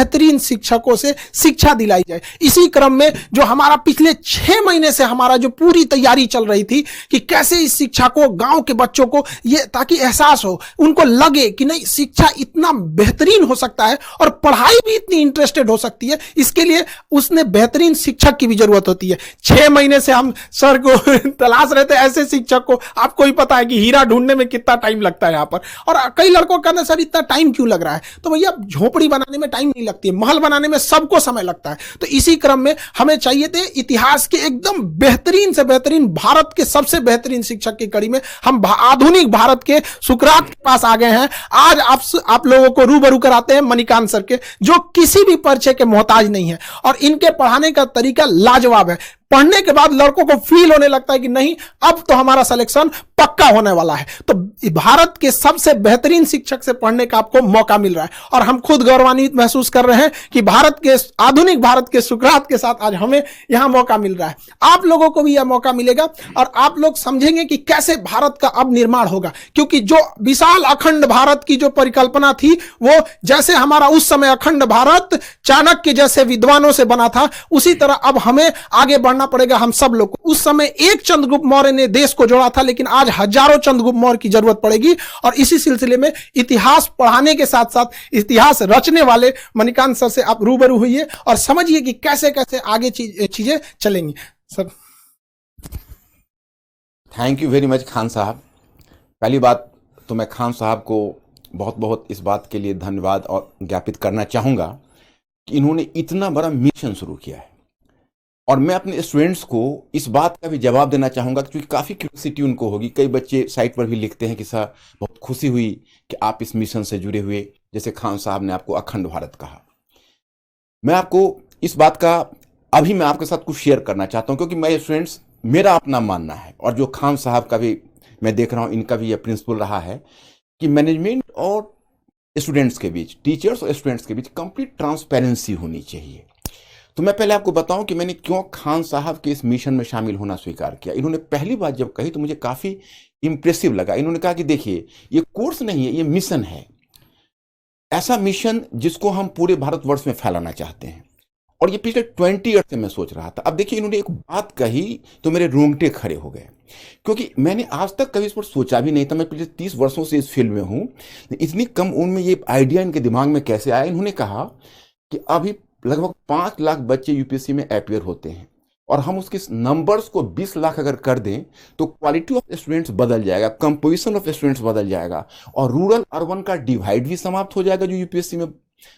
बेहतरीन शिक्षकों से शिक्षा दिलाई जाए। इसी क्रम में जो हमारा पिछले 6 महीने से हमारा जो पूरी तैयारी चल रही थी कि कैसे इस शिक्षा को गांव के बच्चों को ये ताकि एहसास हो, उनको लगे कि नहीं शिक्षा इतना बेहतरीन हो सकता है और पढ़ाई भी इतनी इंटरेस्टेड हो सकती है, इसके लिए उसने बेहतरीन शिक्षक की भी जरूरत होती है। 6 महीने से हम सर को तलाश रहे थे ऐसे शिक्षक को। आपको ही पता है कि हीरा ढूंढने में कितना टाइम लगता है यहाँ पर। और कई लड़कों का कहना सर इतना टाइम क्यों लग रहा है, तो भैया झोपड़ी बनाने में टाइम नहीं लगती है, महल बनाने में सबको समय लगता है। तो इसी क्रम में हमें चाहिए थे इतिहास के एकदम बेहतरीन से बेहतरीन, भारत के सबसे बेहतरीन शिक्षक की कड़ी में हम आधुनिक भारत के सुकरात के पास आ गए हैं। आज आप लोगों को रूबरू कराते हैं मणिकांत सर के, जो किसी भी परिचय के मोहताज नहीं है और इनके पढ़ाने का तरीका लाजवाब है। पढ़ने के बाद लड़कों को फील होने लगता है कि नहीं अब तो हमारा सिलेक्शन पक्का होने वाला है। तो भारत के सबसे बेहतरीन शिक्षक से पढ़ने का आपको मौका मिल रहा है और हम खुद गौरवान्वित महसूस कर रहे हैं कि भारत के आधुनिक भारत के सुकरात के साथ आज हमें यहां मौका मिल रहा है। आप लोगों को भी यह मौका मिलेगा और आप लोग समझेंगे कि कैसे भारत का अब निर्माण होगा, क्योंकि जो विशाल अखंड भारत की जो परिकल्पना थी वो जैसे हमारा उस समय अखंड भारत चाणक्य जैसे विद्वानों से बना था, उसी तरह अब हमें आगे बढ़ना पड़ेगा हम सब लोग को। उस समय एक चंद्रगुप्त मौर्य ने देश को जोड़ा था, लेकिन आज हजारों चंद्रगुप्त मौर्य की जरूरत पड़ेगी। और इसी सिलसिले में इतिहास पढ़ाने के साथ साथ इतिहास रचने वाले मणिकांत सर से आप रूबरू हुइए और समझिए कि कैसे कैसे आगे चीजें चलेंगी। Sir thank you very much Khan साहब। पहली बात तो मैं खान साहब को बहुत बहुत इस बात के लिए धन्यवाद और ज्ञापित करना चाहूँगा कि इन्होंने इतना बड़ा मिशन शुरू किया है। और मैं अपने स्टूडेंट्स को इस बात का भी जवाब देना चाहूँगा क्योंकि काफ़ी क्यूरियोसिटी उनको होगी। कई बच्चे साइट पर भी लिखते हैं कि सर बहुत खुशी हुई कि आप इस मिशन से जुड़े हुए, जैसे खान साहब ने आपको अखंड भारत कहा। मैं आपको इस बात का अभी मैं आपके साथ कुछ शेयर करना चाहता हूँ क्योंकि मैं स्टूडेंट्स मेरा अपना मानना है और जो खान साहब का भी मैं देख रहा हूँ इनका भी यह प्रिंसिपल रहा है कि मैनेजमेंट और स्टूडेंट्स के बीच, टीचर्स और स्टूडेंट्स के बीच कंप्लीट ट्रांसपेरेंसी होनी चाहिए। तो मैं पहले आपको बताऊं कि मैंने क्यों खान साहब के इस मिशन में शामिल होना स्वीकार किया। इन्होंने पहली बात जब कही तो मुझे काफ़ी इंप्रेसिव लगा। इन्होंने कहा कि देखिए ये कोर्स नहीं है, ये मिशन है, ऐसा मिशन जिसको हम पूरे भारतवर्ष में फैलाना चाहते हैं। और ये पिछले 20 ईयर से मैं सोच रहा था। अब देखिए इन्होंने एक बात कही तो मेरे रोंगटे खड़े हो गए क्योंकि मैंने आज तक कभी इस पर सोचा भी नहीं था। मैं पिछले 30 वर्षों से इस फील्ड में हूँ, इतनी कम उम्र में ये आइडिया इनके दिमाग में कैसे आया। इन्होंने कहा कि अभी लगभग 5 लाख बच्चे यूपीएससी में अपियर होते हैं और हम उसके नंबर्स को 20 लाख अगर कर दें तो क्वालिटी ऑफ स्टूडेंट्स बदल जाएगा, कंपोजिशन ऑफ स्टूडेंट्स बदल जाएगा और रूरल अर्बन का डिवाइड भी समाप्त हो जाएगा जो यूपीएससी में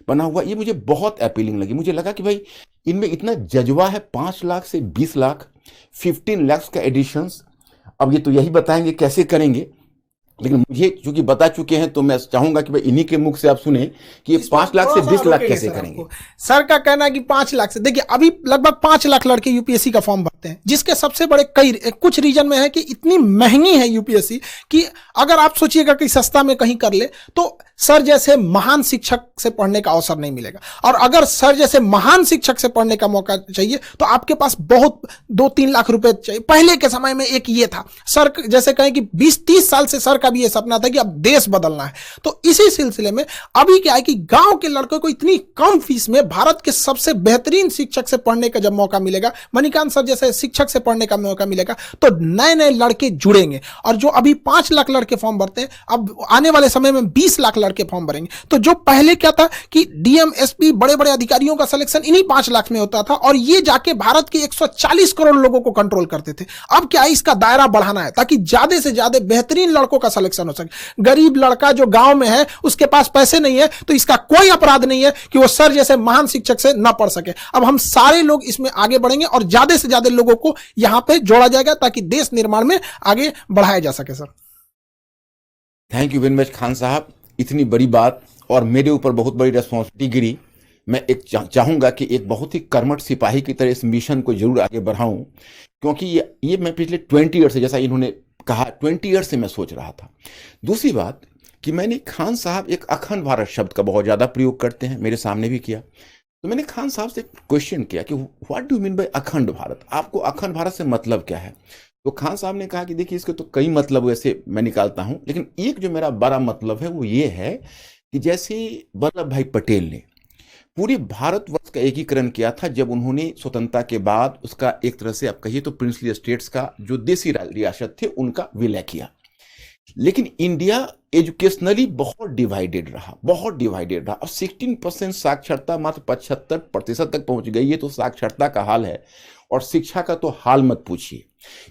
बना हुआ। ये मुझे बहुत अपीलिंग लगी। मुझे लगा कि भाई इनमें इतना जज्बा है। 5 लाख से 20 लाख, 15 लाख का एडिशंस। अब ये तो यही बताएंगे कैसे करेंगे, लेकिन मुझे चूंकि बता चुके हैं तो मैं चाहूंगा कि भाई इन्हीं के मुख से आप सुने कि ये 5 लाख से 20 लाख कैसे करेंगे। सर का कहना है कि 5 लाख से, देखिए अभी लगभग 5 लाख लड़के यूपीएससी का फॉर्म भरते हैं, जिसके सबसे बड़े कुछ रीजन में है कि इतनी महंगी है यूपीएससी कि अगर आप सोचिएगा कि सस्ता में कहीं कर ले तो सर जैसे महान शिक्षक से पढ़ने का अवसर नहीं मिलेगा। और अगर सर जैसे महान शिक्षक से पढ़ने का मौका चाहिए तो आपके पास बहुत 2-3 लाख रुपए चाहिए। पहले के समय में एक ये था, सर जैसे कहें कि 20-30 साल से सर का भी ये सपना था कि अब देश बदलना है। तो इसी सिलसिले में अभी क्या है कि गांव के लड़कों को इतनी कम फीस में भारत के सबसे बेहतरीन शिक्षक से पढ़ने का जब मौका मिलेगा, मणिकांत सर जैसे शिक्षक से पढ़ने का मौका मिलेगा, तो नए नए लड़के जुड़ेंगे। और जो अभी 5 लाख लड़के फॉर्म भरते हैं, अब आने वाले समय में 20 लाख लड़के फॉर्म भरेंगे। तो जो पहले क्या था कि डीएम, एसपी, बड़े बड़े अधिकारियों का सिलेक्शन इन्हीं 5 लाख में होता था और ये जाके भारत के 140 करोड़ लोगों को कंट्रोल करते थे। अब क्या है, इसका दायरा बढ़ाना है ताकि ज्यादा से ज्यादा बेहतरीन लड़कों का सिलेक्शन हो सके। गरीब लड़का जो गांव में है, उसके पास पैसे नहीं है, तो इसका कोई अपराध नहीं है कि वो सर जैसे महान शिक्षक से न पढ़ सके। अब हम सारे लोग इसमें आगे बढ़ेंगे और ज्यादा से ज्यादा लोगों को यहां पे जोड़ा जाएगा ताकि देश निर्माण में आगे बढ़ाया जा सके। Sir thank you very much Khan साहब। इतनी बड़ी बात और मेरे ऊपर बहुत बड़ी रिस्पॉन्सिबिलिटी गिरी। मैं एक चाहूंगा कि एक बहुत ही कर्मठ सिपाही की तरह इस मिशन को जरूर आगे बढ़ाऊं क्योंकि ये मैं पिछले 20 ईयर से, जैसा इन्होंने कहा, 20 ईयर से मैं सोच रहा था। दूसरी बात कि मैंने खान साहब एक अखंड भारत शब्द का बहुत ज़्यादा प्रयोग करते हैं, मेरे सामने भी किया। तो मैंने खान साहब से क्वेश्चन किया कि व्हाट डू मीन बाय अखंड भारत, आपको अखंड भारत से मतलब क्या है। तो खान साहब ने कहा कि देखिए इसके तो कई मतलब वैसे मैं निकालता हूं, लेकिन एक जो मेरा बड़ा मतलब है वो ये है कि जैसे वल्लभ भाई पटेल ने पूरे भारतवर्ष का एकीकरण किया था जब उन्होंने स्वतंत्रता के बाद उसका एक तरह से आप कहिए तो प्रिंसली स्टेट्स का जो देसी रियासत थे उनका विलय किया। लेकिन इंडिया एजुकेशनली बहुत डिवाइडेड रहा, बहुत डिवाइडेड रहा। अब 16% साक्षरता मात्र 75% तक पहुंच गई है, तो साक्षरता का हाल है और शिक्षा का तो हाल मत पूछिए।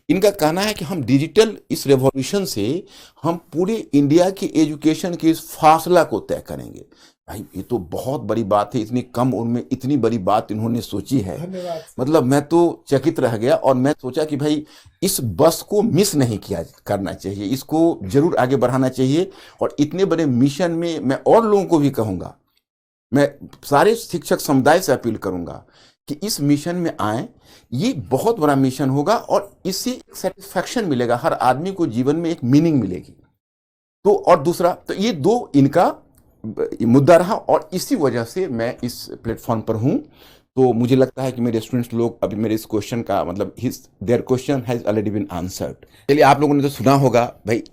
इनका कहना है कि हम डिजिटल इस रेवोल्यूशन से हम पूरे इंडिया की एजुकेशन के इस फासला को तय करेंगे। भाई ये तो बहुत बड़ी बात है, इतनी कम उम्र में इतनी बड़ी बात इन्होंने सोची है। मतलब मैं तो चकित रह गया और मैं सोचा कि भाई इस बस को मिस नहीं किया करना चाहिए, इसको जरूर आगे बढ़ाना चाहिए। और इतने बड़े मिशन में मैं और लोगों को भी कहूँगा, मैं सारे शिक्षक समुदाय से अपील करूँगा कि इस मिशन में आए। ये बहुत बड़ा मिशन होगा और इससे एक सेटिस्फैक्शन मिलेगा, हर आदमी को जीवन में एक मीनिंग मिलेगी। तो और दूसरा तो ये दो इनका मुद्दा रहा और इसी वजह से मैं इस प्लेटफॉर्म पर हूं। तो मुझे लगता है कि मेरे स्टूडेंट्स लोग अभी मेरे इस क्वेश्चन का मतलब there question has already been answered. चलिए, आप लोगों ने तो सुना होगा भाई,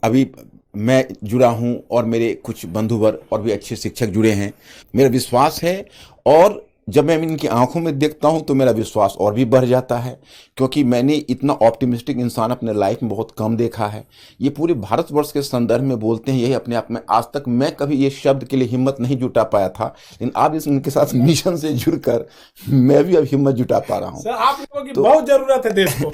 अभी मैं जुड़ा हूं और मेरे कुछ बंधुवर और भी अच्छे शिक्षक जुड़े हैं। मेरा विश्वास है और जब मैं इनकी आंखों में देखता हूं तो मेरा विश्वास और भी बढ़ जाता है, क्योंकि मैंने इतना ऑप्टिमिस्टिक इंसान अपने लाइफ में बहुत कम देखा है। ये पूरे भारतवर्ष के संदर्भ में बोलते हैं, यही अपने आप में आज तक मैं कभी ये शब्द के लिए हिम्मत नहीं जुटा पाया था, लेकिन आज इनके साथ मिशन से जुड़कर मैं भी अब हिम्मत जुटा पा रहा हूँ। सर, आप लोगों की बहुत जरूरत है देश को।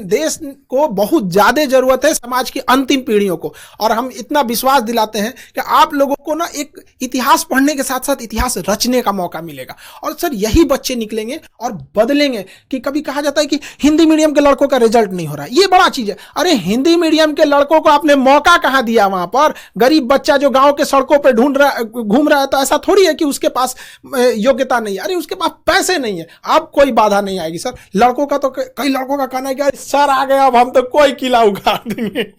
देश को बहुत ज्यादा जरूरत है, समाज की अंतिम पीढ़ियों को। और हम इतना विश्वास दिलाते हैं कि आप लोगों को ना एक इतिहास पढ़ने के साथ साथ इतिहास रचने का मौका मिलेगा। और सर यही बच्चे निकलेंगे और बदलेंगे। कि कभी कहा जाता है कि हिंदी मीडियम के लड़कों का रिजल्ट नहीं हो रहा है, ये बड़ा चीज है। अरे हिंदी मीडियम के लड़कों को आपने मौका कहां दिया? वहां पर गरीब बच्चा जो गांव के सड़कों पे घूम रहा है, तो ऐसा थोड़ी है कि उसके पास योग्यता नहीं है। अरे उसके पास पैसे नहीं है, अब कोई बाधा नहीं आएगी। सर लड़कों का तो कई लड़कों का कहना है कि सर आ गया, अब हम तो कोई किला उखाड़ देंगे।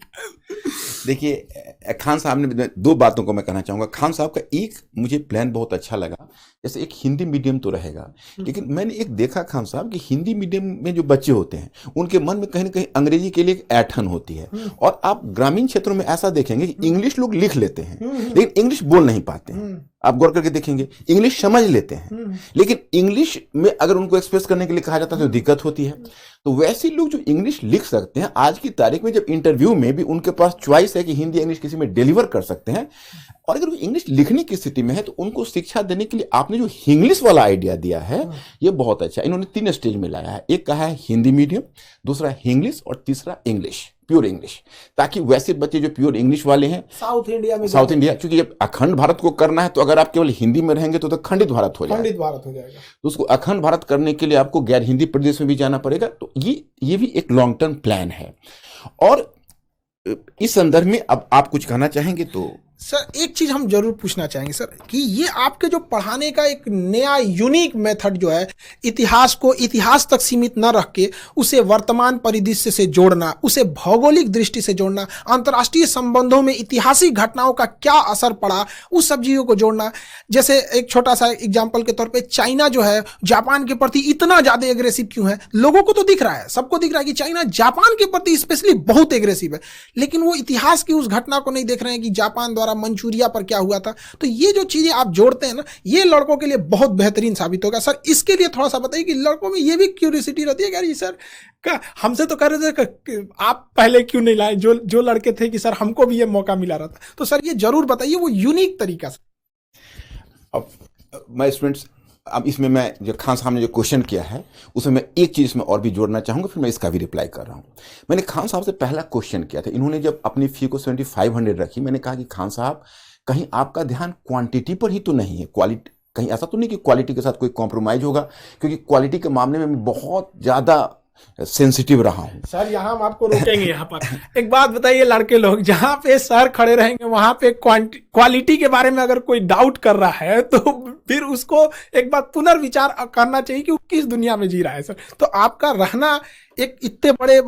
देखिए खान साहब ने दो बातों को मैं कहना चाहूंगा। खान साहब का एक मुझे प्लान बहुत अच्छा लगा, जैसे एक हिंदी मीडियम तो रहेगा, लेकिन मैंने एक देखा खान साहब कि हिंदी मीडियम में जो बच्चे होते हैं उनके मन में कहीं ना कहीं अंग्रेजी के लिए एक ऐंठन होती है। और आप ग्रामीण क्षेत्रों में ऐसा देखेंगे कि इंग्लिश लोग लिख लेते हैं लेकिन इंग्लिश बोल नहीं पाते हैं। आप गौर करके देखेंगे, इंग्लिश समझ लेते हैं लेकिन इंग्लिश में अगर उनको एक्सप्रेस करने के लिए कहा जाता है तो दिक्कत होती है। तो वैसे लोग जो इंग्लिश लिख सकते हैं, आज की तारीख में जब इंटरव्यू में भी उनके पास चॉइस है कि हिंदी इंग्लिश किसी में डिलीवर कर सकते हैं, और अगर वो इंग्लिश लिखने की स्थिति में है तो उनको शिक्षा देने के लिए आपने जो इंग्लिश वाला आइडिया दिया है ये बहुत अच्छा। इन्होंने 3 स्टेज में लाया है, एक कहा है हिंदी मीडियम, दूसरा इंग्लिश और तीसरा इंग्लिश, प्योर इंग्लिश, ताकि वैसे बच्चे जो प्योर इंग्लिश वाले हैं साउथ इंडिया, क्योंकि जब अखंड भारत को करना है तो अगर आप केवल हिंदी में रहेंगे तो खंडित भारत हो जाएगा। तो उसको अखंड भारत करने के लिए आपको गैर हिंदी प्रदेश में भी जाना पड़ेगा। तो ये भी एक लॉन्ग टर्म प्लान है। और इस संदर्भ में अब आप कुछ कहना चाहेंगे? तो सर एक चीज हम जरूर पूछना चाहेंगे सर कि ये आपके जो पढ़ाने का एक नया यूनिक मेथड जो है, इतिहास को इतिहास तक सीमित न रख के उसे वर्तमान परिदृश्य से जोड़ना, उसे भौगोलिक दृष्टि से जोड़ना, अंतर्राष्ट्रीय संबंधों में ऐतिहासिक घटनाओं का क्या असर पड़ा उस सब चीजों को जोड़ना। जैसे एक छोटा सा एग्जाम्पल के तौर पर चाइना जो है जापान के प्रति इतना ज्यादा एग्रेसिव क्यों है? लोगों को तो दिख रहा है, सबको दिख रहा है कि चाइना जापान के प्रति स्पेशली बहुत एग्रेसिव है, लेकिन वो इतिहास की उस घटना को नहीं देख रहे हैं कि जापान द्वारा मंचूरिया पर क्या हुआ था। तो ये जो चीजें आप जोड़ते हैं ना, ये लड़कों के लिए बहुत बेहतरीन साबित होगा। सर इसके लिए थोड़ा सा बताइए कि लड़कों में ये भी क्यूरियोसिटी रहती है कि अरे सर हमसे तो कर रहे थे, आप पहले क्यों नहीं लाए? जो लड़के थे कि सर हमको भी ये मौका मिला रहा था। तो सर ये जरूर बताइए वो यूनिक तरीका से। अब मैं स्टूडेंट्स, अब इसमें मैं जो खान साहब ने जो क्वेश्चन किया है उसमें मैं एक चीज इसमें और भी जोड़ना चाहूंगा, फिर मैं इसका भी रिप्लाई कर रहा हूं। मैंने खान साहब से पहला क्वेश्चन किया था, इन्होंने जब अपनी फी को 7500 रखी, मैंने कहा कि खान साहब कहीं आपका ध्यान क्वांटिटी पर ही तो नहीं है, क्वालिटी कहीं ऐसा तो नहीं कि क्वालिटी के साथ कोई कॉम्प्रोमाइज होगा? क्योंकि क्वालिटी के मामले में मैं बहुत ज्यादा सेंसिटिव रहा हूं। सर यहाँ हम आपको रोकेंगे यहाँ पर। एक बात बताइए, लड़के लोग जहां पे सर खड़े रहेंगे वहां पे क्वालिटी के बारे में अगर कोई डाउट कर रहा है तो फिर उसको एक बार पुनर्विचार करना चाहिए कि वो किस दुनिया में जी रहा है। सर तो आपका रहना, एक इतने बड़े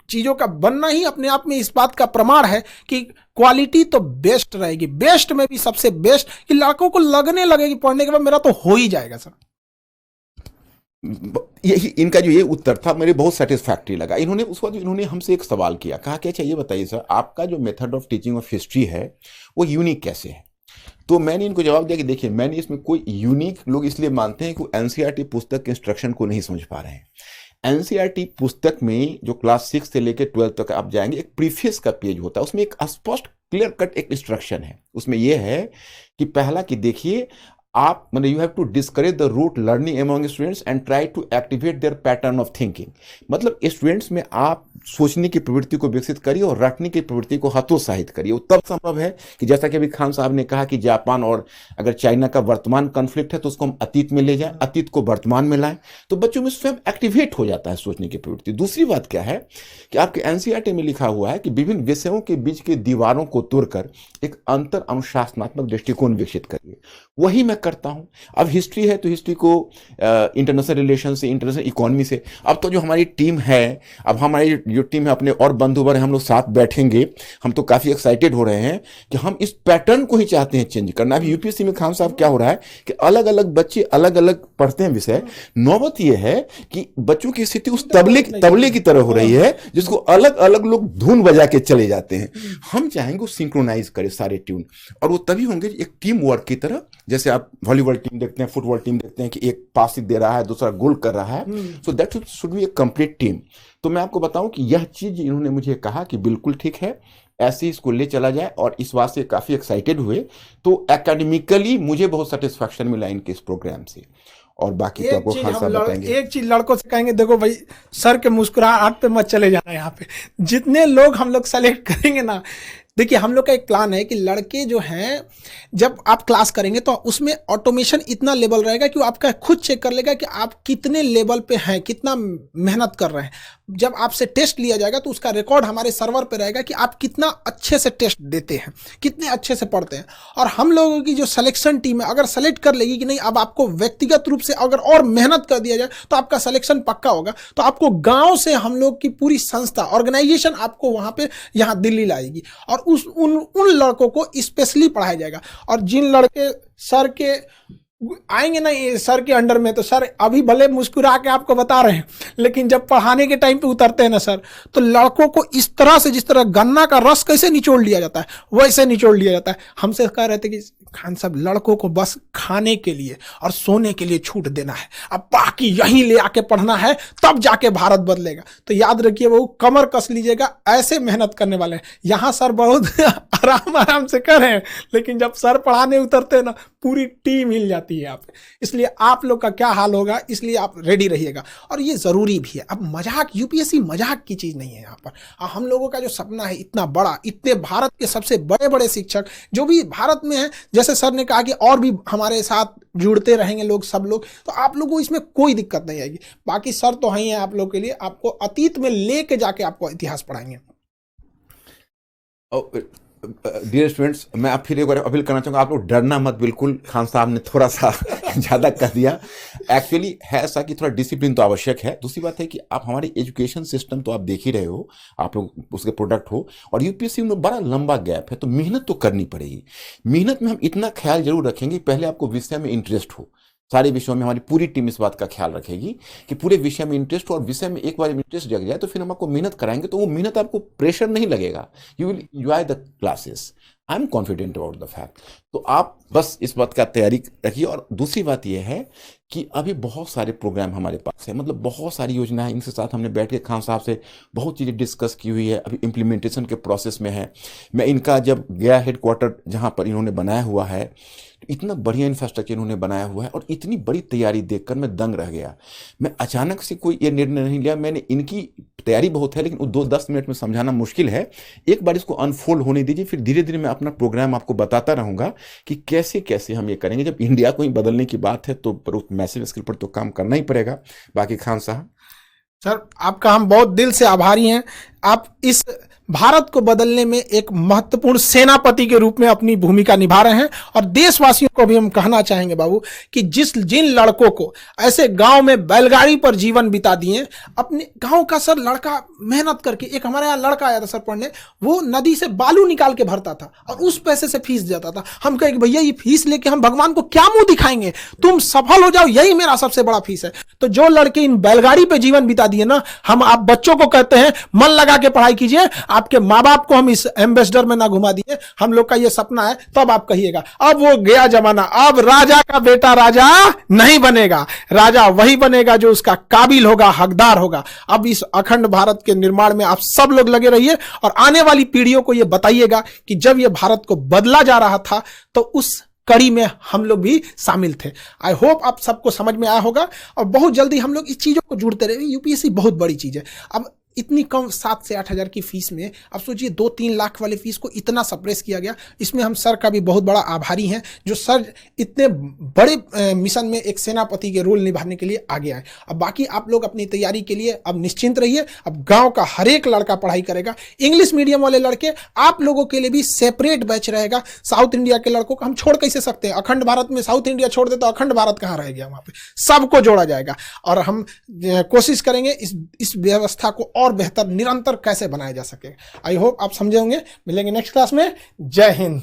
चीजों का बनना ही अपने आप में इस बात का प्रमाण है कि क्वालिटी तो बेस्ट रहेगी, बेस्ट में भी सबसे बेस्ट, कि लड़कों को लगने लगेगी पढ़ने के बाद मेरा तो हो ही जाएगा। सर यही इनका जो ये उत्तर था मेरे बहुत सेटिस्फैक्टरी लगा। इन्होंने उस वक्त इन्होंने हमसे एक सवाल किया, कहा कि अच्छा ये बताइए सर, आपका जो method of teaching of history है वो यूनिक कैसे है? तो मैंने इनको जवाब दिया कि देखिए, मैंने इसमें कोई यूनिक, लोग इसलिए मानते हैं कि वो एनसीईआरटी पुस्तक के इंस्ट्रक्शन को नहीं समझ पा रहे हैं। एनसीईआरटी पुस्तक में जो क्लास 6 से लेकर 12 तक आप जाएंगे, एक प्रीफेस का पेज होता है, उसमें एक स्पष्ट क्लियर कट एक इंस्ट्रक्शन है। उसमें यह है कि पहला कि देखिए, आप मतलब you have to discourage the rote learning among students and try to activate their pattern of thinking. मतलब स्टूडेंट्स में आप सोचने की प्रवृत्ति को विकसित करिए और रटने की प्रवृत्ति को हतोत्साहित करिए। वो तब संभव है कि जैसा कि अभी खान साहब ने कहा कि जापान और अगर चाइना का वर्तमान कॉन्फ्लिक्ट है तो उसको हम अतीत में ले जाएं, अतीत को वर्तमान में लाएं, तो बच्चों में स्वयं एक्टिवेट हो जाता है सोचने की प्रवृत्ति। दूसरी बात क्या है कि आपके एनसीईआरटी में लिखा हुआ है कि विभिन्न विषयों के बीच के दीवारों को तोड़कर एक अंतर अनुशासनात्मक दृष्टिकोण विकसित करिए। वही मैं करता हूं। अब हिस्ट्री है तो हिस्ट्री को इंटरनेशनल रिलेशन से, इंटरनेशनल इकोनॉमी से, अब तो जो हमारी टीम है, अब हमारी जो टीम है अपने और बंधुवर हम लोग साथ बैठेंगे, हम तो काफी एक्साइटेड हो रहे हैं कि हम इस पैटर्न को ही चाहते हैं चेंज करना। अभी यूपीएससी में खान साहब क्या हो रहा है कि अलग अलग बच्चे अलग अलग पढ़ते हैं विषय। नौबत यह है कि बच्चों की स्थिति उस तबले की तरह हो रही है जिसको अलग अलग लोग धुन बजा के चले जाते हैं। हम चाहेंगे वो सिंक्रोनाइज करे सारे ट्यून, और वो तभी होंगे एक टीम वर्क की तरह। जैसे आप वॉलीबॉल टीम देखते हैं, फुटबॉल टीम देखते हैं कि एक पास दे रहा है, दूसरा गोल कर रहा है, so that should be A complete team. तो मैं आपको बताऊं कि यह चीज इन्होंने मुझे कहा कि बिल्कुल ठीक है, ऐसे ही इसको ले चला जाए, और इस बात से काफी एक्साइटेड हुए। तो एकेडमिकली मुझे बहुत सेटिस्फैक्शन मिला इनके इस प्रोग्राम से। और बाकी तो आपको खान साहब बताएंगे। एक चीज लड़कों से कहेंगे, देखो भाई सर के मुस्कुराहट पे मत चले जाना। यहाँ पे जितने लोग हम लोग सेलेक्ट करेंगे ना, देखिए हम लोग का एक प्लान है कि लड़के जो हैं, जब आप क्लास करेंगे तो उसमें ऑटोमेशन इतना लेवल रहेगा कि वो आपका खुद चेक कर लेगा कि आप कितने लेवल पे हैं, कितना मेहनत कर रहे हैं। जब आपसे टेस्ट लिया जाएगा तो उसका रिकॉर्ड हमारे सर्वर पे रहेगा कि आप कितना अच्छे से टेस्ट देते हैं, कितने अच्छे से पढ़ते हैं। और हम लोगों की जो सिलेक्शन टीम है अगर सेलेक्ट कर लेगी कि नहीं, अब आपको व्यक्तिगत रूप से अगर और मेहनत कर दिया जाए तो आपका सिलेक्शन पक्का होगा। तो आपको गाँव से हम लोग की पूरी संस्था, ऑर्गेनाइजेशन आपको वहाँ पे यहाँ दिल्ली लाएगी, और उन लड़कों को स्पेशली पढ़ाया जाएगा। और जिन लड़के सर के आएंगे ना ये सर के अंडर में, तो सर अभी भले मुस्कुरा के आपको बता रहे हैं, लेकिन जब पढ़ाने के टाइम पे उतरते हैं ना सर, तो लड़कों को इस तरह से, जिस तरह गन्ना का रस कैसे निचोड़ लिया जाता है वैसे निचोड़ लिया जाता है। हमसे कह रहे थे कि खान साहब लड़कों को बस खाने के लिए और सोने के लिए छूट देना है, अब बाकी यहीं ले आके पढ़ना है, तब जाके भारत बदलेगा। तो याद रखिए वो कमर कस लीजिएगा, ऐसे मेहनत करने वाले हैं। यहाँ सर बहुत आराम से कर रहे हैं, लेकिन जब सर पढ़ाने उतरते हैं ना, पूरी टीम हिल जाती है यहाँ पे। इसलिए आप लोग का क्या हाल होगा, इसलिए आप रेडी रहिएगा। और ये जरूरी भी है। अब मजाक, यूपीएससी मजाक की चीज नहीं है। यहाँ पर हम लोगों का जो सपना है इतना बड़ा, इतने भारत के सबसे बड़े बड़े शिक्षक जो भी भारत में हैं, जैसे सर ने कहा कि और भी हमारे साथ जुड़ते रहेंगे लोग, सब लोग, तो आप लोगों को इसमें कोई दिक्कत नहीं आएगी। बाकी सर तो हैं आप लोग के लिए, आपको अतीत में लेके जाके आपको इतिहास पढ़ाएंगे। डियर स्टूडेंट्स, मैं अब फिर एक बार अपील करना चाहूँगा, आप लोग डरना मत बिल्कुल। खान साहब ने थोड़ा सा ज़्यादा कर दिया। एक्चुअली है ऐसा कि थोड़ा डिसिप्लिन तो आवश्यक है। दूसरी बात है कि आप हमारे एजुकेशन सिस्टम तो आप देख ही रहे हो, आप लोग उसके प्रोडक्ट हो, और यूपीएससी में बड़ा लंबा गैप है, तो मेहनत तो करनी पड़ेगी। मेहनत में हम इतना ख्याल जरूर रखेंगे, पहले आपको विषय में इंटरेस्ट हो। सारे विषयों में हमारी पूरी टीम इस बात का ख्याल रखेगी कि पूरे विषय में इंटरेस्ट हो, और विषय में एक बार इंटरेस्ट जग जाए तो फिर हम आपको मेहनत कराएंगे, तो वो मेहनत आपको प्रेशर नहीं लगेगा। You will enjoy the classes. I am confident about the fact. तो आप बस इस बात का तैयारी रखिए। और दूसरी बात यह है कि अभी बहुत सारे प्रोग्राम हमारे पास है, मतलब बहुत सारी योजनाएं, इनके साथ हमने बैठ के खान साहब से बहुत चीज़ें डिस्कस की हुई है, अभी इम्प्लीमेंटेशन के प्रोसेस में है। मैं इनका जब गया हेडक्वार्टर जहाँ पर इन्होंने बनाया हुआ है, तो इतना बढ़िया इंफ्रास्ट्रक्चर इन्होंने बनाया हुआ है, और इतनी बड़ी तैयारी देखकर मैं दंग रह गया। मैं अचानक से कोई ये निर्णय नहीं लिया, मैंने इनकी तैयारी बहुत है, लेकिन वो 2-10 मिनट में समझाना मुश्किल है। एक बार इसको अनफोल्ड होने दीजिए, फिर धीरे धीरे मैं अपना प्रोग्राम आपको बताता रहूँगा कि कैसे कैसे हम ये करेंगे। जब इंडिया को ही बदलने की बात है तो मैसिव स्केल पर तो काम करना ही पड़ेगा। बाकी खान साहब, सर आपका हम बहुत दिल से आभारी हैं। आप इस भारत को बदलने में एक महत्वपूर्ण सेनापति के रूप में अपनी भूमिका निभा रहे हैं। और देशवासियों को भी हम कहना चाहेंगे बाबू कि जिन लड़कों को ऐसे गांव में बैलगाड़ी पर जीवन बिता दिए, अपने गांव का सर लड़का मेहनत करके, एक हमारे यहाँ लड़का आया था सर पढ़ने, वो नदी से बालू निकाल के भरता था और उस पैसे से फीस देता था। हम कहे कि भैया ये फीस लेके हम भगवान को क्या मुंह दिखाएंगे, तुम सफल हो जाओ, यही मेरा सबसे बड़ा फीस है। तो जो लड़के इन बैलगाड़ी पे जीवन बिता दिए ना, हम आप बच्चों को कहते हैं मन लगा के पढ़ाई कीजिए, आपके माँ बाप को हम इस एम्बेसडर में ना घुमा दिए, हम लोग का ये सपना है, तब आप कहिएगा। अब वो गया जमाना, अब राजा का बेटा राजा नहीं बनेगा, राजा वही बनेगा जो उसका काबिल होगा, हकदार होगा। अब इस अखंड भारत के निर्माण में आप सब लोग लगे रहिए और आने वाली पीढ़ियों को ये बताइएगा कि जब ये भारत को बदला जा रहा था तो उस कड़ी में हम लोग भी शामिल थे। आई होप आप सबको समझ में आया होगा और बहुत जल्दी हम लोग इस चीजों को जुड़ते रहेंगे। यूपीएससी बहुत बड़ी चीज है। अब इतनी कम 7 से 8 हज़ार की फीस में अब सोचिए 2-3 लाख वाले फीस को इतना सप्रेस किया गया। इसमें हम सर का भी बहुत बड़ा आभारी हैं, जो सर इतने बड़े मिशन में एक सेनापति के रोल निभाने के लिए आगे आए। अब बाकी आप लोग अपनी तैयारी के लिए अब निश्चिंत रहिए। अब गांव का हर एक लड़का पढ़ाई करेगा। इंग्लिश मीडियम वाले लड़के, आप लोगों के लिए भी सेपरेट बैच रहेगा। साउथ इंडिया के लड़कों को हम छोड़ कैसे सकते हैं? अखंड भारत में साउथ इंडिया छोड़ दे तो अखंड भारत कहाँ रह गया? वहां पे सबको जोड़ा जाएगा और हम कोशिश करेंगे इस व्यवस्था को और बेहतर निरंतर कैसे बनाया जा सके। आई होप आप समझे होंगे। मिलेंगे नेक्स्ट क्लास में। जय हिंद।